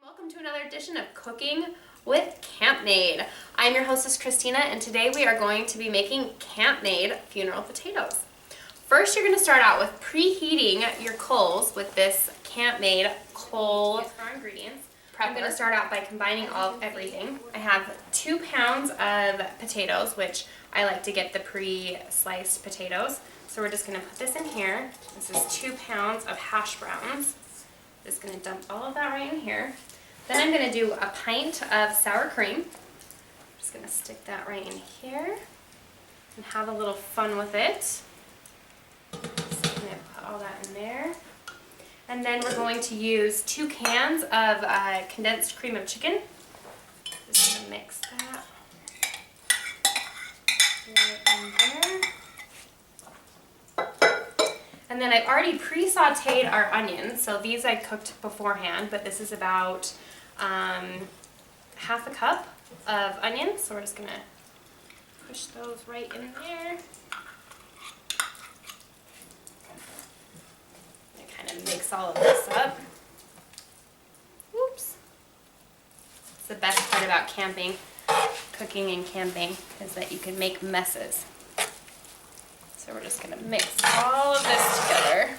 Welcome to another edition of Cooking with CampMaid. I'm your hostess Christina, and today we are going to be making CampMaid funeral potatoes. First, you're going to start out with preheating your coals with this CampMaid coal. Our ingredients. I'm going to start out by combining everything. I have 2 pounds of potatoes, which I like to get the pre-sliced potatoes. So we're just going to put this in here. This is 2 pounds of hash browns. Just going to dump all of that right in here. Then I'm going to do a pint of sour cream. Just going to stick that right in here and have a little fun with it. So I'm going to put all that in there. And then we're going to use 2 cans of condensed cream of chicken. Just going to mix that right in there. And then I've already pre-sauteed our onions. So these I cooked beforehand, but this is about half a cup of onions. So we're just going to push those right in there. And kind of mix all of this up. Oops. It's the best part about cooking and camping, is that you can make messes. So we're just going to mix all of this together.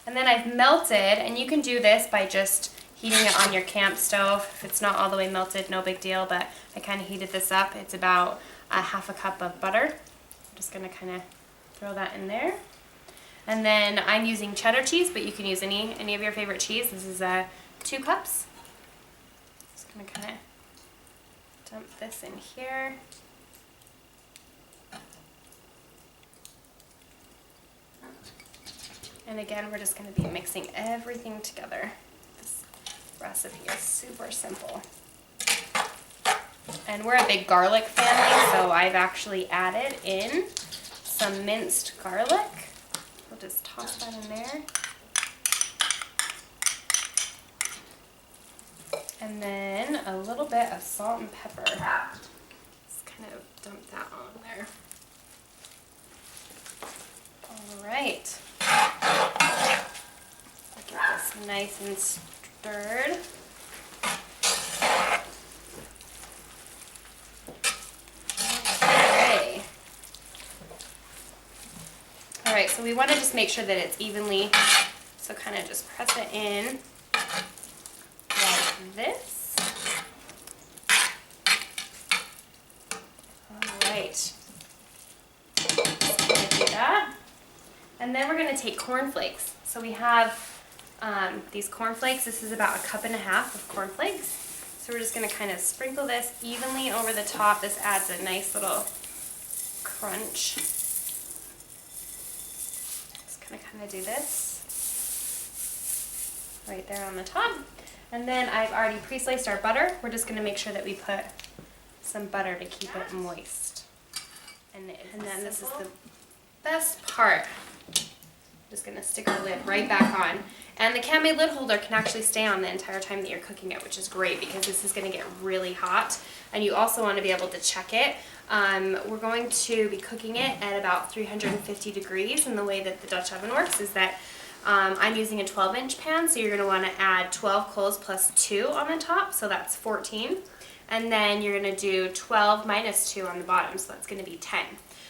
And then I've melted, and you can do this by just heating it on your camp stove. If it's not all the way melted, no big deal, but I kind of heated this up. It's about half a cup of butter. I'm just going to kind of throw that in there. And then I'm using cheddar cheese, but you can use any of your favorite cheese. This is 2 cups. Just going to kind of dump this in here. And again, we're just going to be mixing everything together. This recipe is super simple. And we're a big garlic family, so I've actually added in some minced garlic. We'll just toss that in there. And then a little bit of salt and pepper. Just kind of dump that on there. All right. Get this nice and stirred. Okay. All right, so we want to just make sure that it's evenly, so kind of just press it in like this. All right. Just going to do that. And then we're going to take cornflakes. So we have these cornflakes. This is about 1.5 cups of cornflakes. So we're just going to kind of sprinkle this evenly over the top. This adds a nice little crunch. Just kind of do this right there on the top. And then I've already pre-sliced our butter. We're just going to make sure that we put some butter to keep it moist. And then this is the best part. Just going to stick our lid right back on. And the CampMaid lid holder can actually stay on the entire time that you're cooking it, which is great because this is going to get really hot. And you also want to be able to check it. We're going to be cooking it at about 350 degrees. And the way that the Dutch oven works is that I'm using a 12-inch pan, so you're going to want to add 12 coals plus 2 on the top, so that's 14. And then you're going to do 12 minus 2 on the bottom, so that's going to be 10.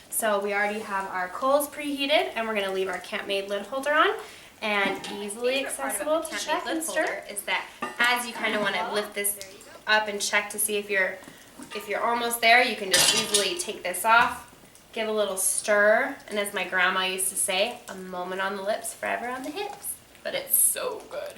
So we already have our coals preheated, and we're going to leave our CampMaid lid holder on, and easily accessible to check and stir is that as you kind of want to lift this up and check to see if you're almost there, you can just easily take this off, give a little stir, and as my grandma used to say, a moment on the lips, forever on the hips. But it's so good.